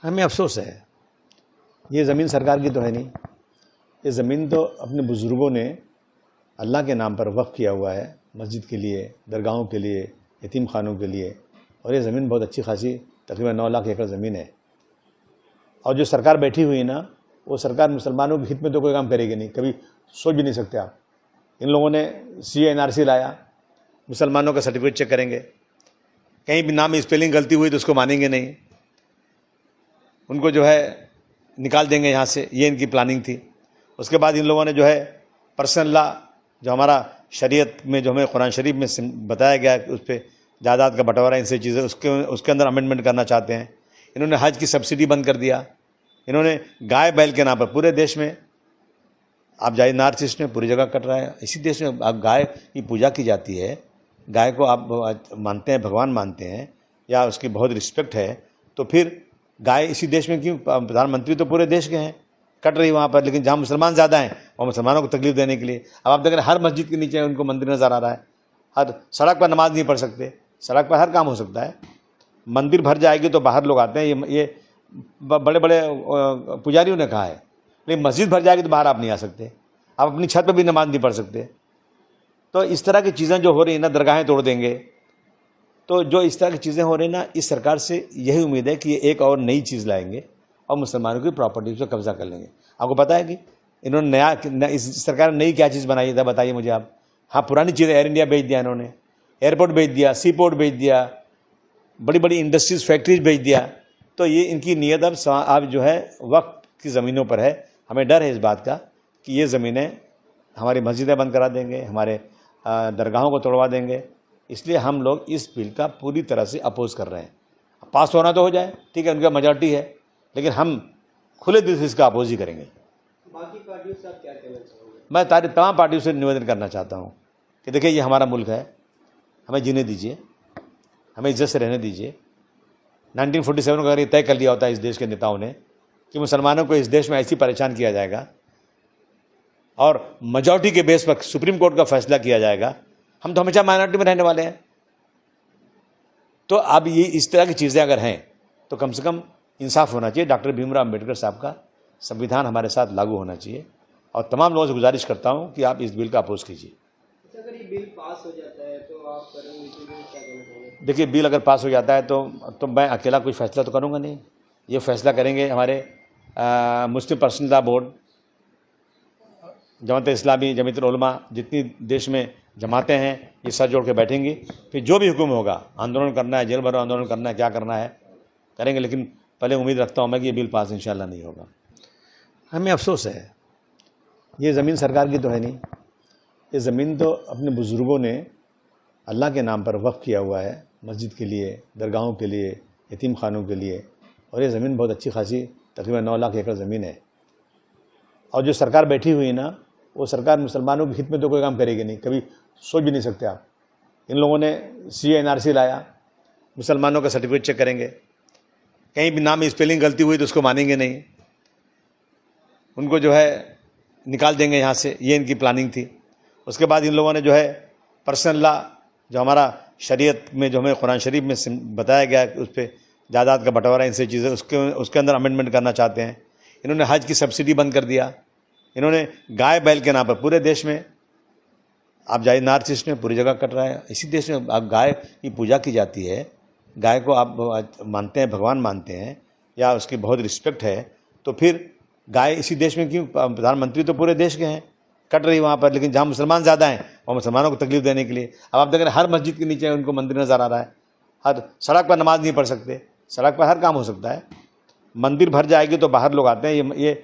हमें अफसोस है, ये ज़मीन सरकार की तो है नहीं। ये ज़मीन तो अपने बुज़ुर्गों ने अल्लाह के नाम पर वक्फ़ किया हुआ है, मस्जिद के लिए, दरगाहों के लिए, यतीम खानों के लिए। और ये ज़मीन बहुत अच्छी खासी तकरीबन 9 लाख एकड़ ज़मीन है। और जो सरकार बैठी हुई है ना, वो सरकार मुसलमानों के हित में तो कोई काम करेगी नहीं, कभी सोच भी नहीं सकते आप। इन लोगों ने CA NRC लाया, मुसलमानों का सर्टिफिकेट चेक करेंगे, कहीं भी नाम में स्पेलिंग गलती हुई तो उसको मानेंगे नहीं, उनको जो है निकाल देंगे यहाँ से। ये इनकी प्लानिंग थी। उसके बाद इन लोगों ने जो है पर्सनल लॉ, जो हमारा शरीयत में, जो हमें कुरान शरीफ में बताया गया है, उस पर जायदाद का बंटवारा, इनसे चीज़ें उसके अंदर अमेंडमेंट करना चाहते हैं। इन्होंने हज की सब्सिडी बंद कर दिया। इन्होंने गाय बैल के नाम पर पूरे देश में, आप जाइए नॉर्थ ईस्ट में पूरी जगह कट रहा है। इसी देश में आप गाय की पूजा की जाती है, गाय को आप मानते हैं, भगवान मानते हैं, या उसकी बहुत रिस्पेक्ट है, तो फिर गाय इसी देश में क्यों? प्रधानमंत्री तो पूरे देश के हैं, कट रही वहाँ पर, लेकिन जहाँ मुसलमान ज़्यादा हैं और मुसलमानों को तकलीफ देने के लिए। अब आप देख रहे हैं हर मस्जिद के नीचे उनको मंदिर नज़र आ रहा है। हर सड़क पर नमाज नहीं पढ़ सकते, सड़क पर हर काम हो सकता है। मंदिर भर जाएगी तो बाहर लोग आते हैं, ये बड़े बड़े पुजारियों ने कहा है। लेकिन मस्जिद भर जाएगी तो बाहर आप नहीं आ सकते, आप अपनी छत पर भी नमाज नहीं पढ़ सकते। तो इस तरह की चीज़ें जो हो रही हैं ना, दरगाहें तोड़ देंगे, तो जो इस तरह की चीज़ें हो रही हैं ना, इस सरकार से यही उम्मीद है कि ये एक और नई चीज़ लाएंगे और मुसलमानों की प्रॉपर्टी पर कब्जा कर लेंगे। आपको पता है कि इन्होंने इस सरकार ने नई क्या चीज़ बनाई था, बताइए मुझे आप। हाँ, पुरानी चीज़ें, एयर इंडिया बेच दिया इन्होंने, एयरपोर्ट बेच दिया, सी पोर्ट बेच दिया, बड़ी बड़ी इंडस्ट्रीज, फैक्ट्रीज बेच दिया। तो ये इनकी नीयत अब जो है वक्त की ज़मीनों पर है। हमें डर है इस बात का कि ये ज़मीनें हमारी मस्जिदें बंद करा देंगे, हमारे दरगाहों को तोड़वा देंगे। इसलिए हम लोग इस बिल का पूरी तरह से अपोज कर रहे हैं। पास होना तो हो जाए, ठीक है, उनका मेजॉरिटी है, लेकिन हम खुले दिल से इसका अपोज ही करेंगे। बाकी पार्टियों से आप क्या कहना चाहोगे? मैं तमाम पार्टियों से निवेदन करना चाहता हूँ कि देखिए, ये हमारा मुल्क है, हमें जीने दीजिए, हमें इज्जत से रहने दीजिए। 1947 को अगर ये तय कर लिया होता है इस देश के नेताओं ने कि मुसलमानों को इस देश में ऐसी परेशान किया जाएगा और मेजॉरिटी के बेस पर सुप्रीम कोर्ट का फैसला किया जाएगा, हम तो हमेशा माइनॉरिटी में रहने वाले हैं। तो अब ये इस तरह की चीज़ें अगर हैं तो कम से कम इंसाफ होना चाहिए। डॉक्टर भीमराव अम्बेडकर साहब का संविधान हमारे साथ लागू होना चाहिए। और तमाम लोगों से गुजारिश करता हूँ कि आप इस बिल का अपोज कीजिए। अगर ये बिल पास हो जाता है तो आप करेंगे, क्या कहना चाहोगे? देखिए, बिल अगर पास हो जाता है तो मैं अकेला कोई फैसला तो करूँगा नहीं। ये फैसला करेंगे हमारे मुस्लिम personal law board, Jamaat Islami, Jamiatul उलमा, जितनी देश में जमातें हैं, ये सर जोड़ के बैठेंगी। फिर जो भी हुक्म होगा, आंदोलन करना है, जेल भरो आंदोलन करना है, क्या करना है करेंगे। लेकिन पहले उम्मीद रखता हूँ मैं कि ये बिल पास इंशाल्लाह नहीं होगा। हमें अफसोस है, ये ज़मीन सरकार की तो है नहीं। ये ज़मीन तो अपने बुज़ुर्गों ने अल्लाह के नाम पर वक्फ़ किया हुआ है, मस्जिद के लिए, दरगाहों के लिए, यतीम खानों के लिए। और ये ज़मीन बहुत अच्छी खासी तकरीबन 9 लाख एकड़ ज़मीन है। और जो सरकार बैठी हुई है ना, वो सरकार मुसलमानों के हित में तो कोई काम करेगी नहीं, कभी सोच भी नहीं सकते आप। इन लोगों ने CA NRC लाया, मुसलमानों का सर्टिफिकेट चेक करेंगे, कहीं भी नाम में स्पेलिंग गलती हुई तो उसको मानेंगे नहीं, उनको जो है निकाल देंगे यहाँ से। ये इनकी प्लानिंग थी। उसके बाद इन लोगों ने जो है पर्सनल लॉ, जो हमारा शरीयत में, जो हमें कुरान शरीफ में बताया गया है, उस पर जायदाद का बंटवारा, इनसे चीज़ें उसके अंदर अमेंडमेंट करना चाहते हैं। इन्होंने हज की सब्सिडी बंद कर दिया। इन्होंने गाय बैल के नाम पर पूरे देश में, आप जाइए नॉर्थ ईस्ट में पूरी जगह कट रहा है। इसी देश में आप गाय की पूजा की जाती है, गाय को आप मानते हैं, भगवान मानते हैं, या उसकी बहुत रिस्पेक्ट है, तो फिर गाय इसी देश में क्यों? प्रधानमंत्री तो पूरे देश के हैं, कट रही वहाँ पर, लेकिन जहाँ मुसलमान ज़्यादा हैं और मुसलमानों को तकलीफ देने के लिए। अब आप देख रहे हैं हर मस्जिद के नीचे उनको मंदिर नज़र आ रहा है। हर सड़क पर नमाज नहीं पढ़ सकते, सड़क पर हर काम हो सकता है। मंदिर भर जाएगी तो बाहर लोग आते हैं, ये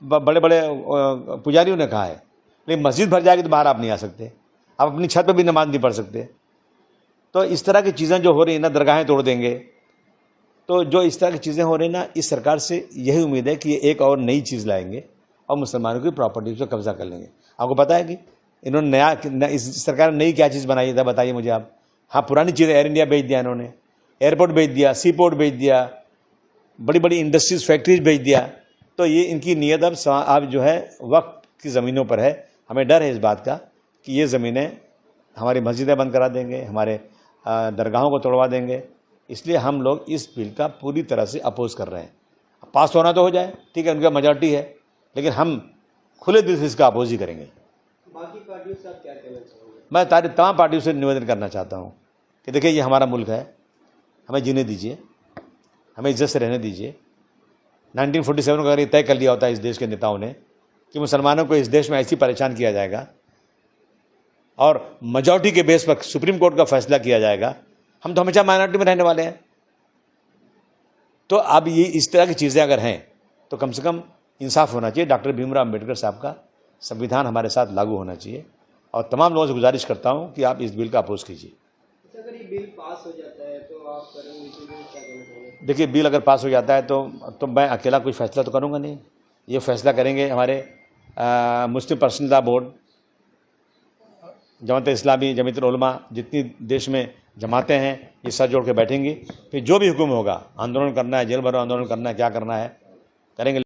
बड़े बड़े पुजारियों ने कहा है। लेकिन मस्जिद भर जाएगी तो बाहर आप नहीं आ सकते, आप अपनी छत पर भी नमाज नहीं पढ़ सकते। तो इस तरह की चीज़ें जो हो रही हैं ना, दरगाहें तोड़ देंगे, तो जो इस तरह की चीज़ें हो रही हैं ना, इस सरकार से यही उम्मीद है कि ये एक और नई चीज़ लाएंगे और मुसलमानों की प्रॉपर्टी पर कब्जा कर लेंगे। आपको पता है कि इन्होंने इस सरकार ने नई क्या चीज़ बनाई था, बताइए मुझे आप। हाँ, पुरानी चीज़ें, एयर इंडिया बेच दिया इन्होंने, एयरपोर्ट बेच दिया, सी पोर्ट बेच दिया, बड़ी बड़ी इंडस्ट्रीज, फैक्ट्रीज बेच दिया। तो ये इनकी नीयत अब जो है वक्त की ज़मीनों पर है। हमें डर है इस बात का कि ये ज़मीनें हमारी मस्जिदें बंद करा देंगे, हमारे दरगाहों को तोड़वा देंगे। इसलिए हम लोग इस बिल का पूरी तरह से अपोज कर रहे हैं। पास होना तो हो जाए, ठीक है, उनका मेजॉरिटी है, लेकिन हम खुले दिल से इसका अपोज ही करेंगे। बाकी पार्टियों से आप क्या कहना चाहोगे? मैं तमाम पार्टियों से निवेदन करना चाहता हूँ कि देखिए, ये हमारा मुल्क है, हमें जीने दीजिए, हमें इज्जत से रहने दीजिए। 1947 को अगर ये तय कर लिया होता है इस देश के नेताओं ने कि मुसलमानों को इस देश में ऐसी परेशान किया जाएगा और मेजॉरिटी के बेस पर सुप्रीम कोर्ट का फैसला किया जाएगा, हम तो हमेशा माइनॉरिटी में रहने वाले हैं। तो अब ये इस तरह की चीज़ें अगर हैं तो कम से कम इंसाफ होना चाहिए। डॉक्टर भीमराव अम्बेडकर साहब का संविधान हमारे साथ लागू होना चाहिए और तमाम लोगों से गुजारिश करता हूँ कि आप इस बिल का अपोज कीजिए। अच्छा, अगर ये बिल पास हो जाता है तो आप रणनीति में क्या कहना चाहोगे? देखिए, बिल अगर पास हो जाता है तो मैं अकेला कोई फैसला तो करूँगा नहीं। ये फैसला करेंगे हमारे मुस्लिम personal law board, Jamaat Islami, Jamiat Ulama, जितनी देश में जमातें हैं, ये सर जोड़ के बैठेंगी। फिर जो भी हुक्म होगा, आंदोलन करना है, जेल भरो आंदोलन करना है, क्या करना है करेंगे।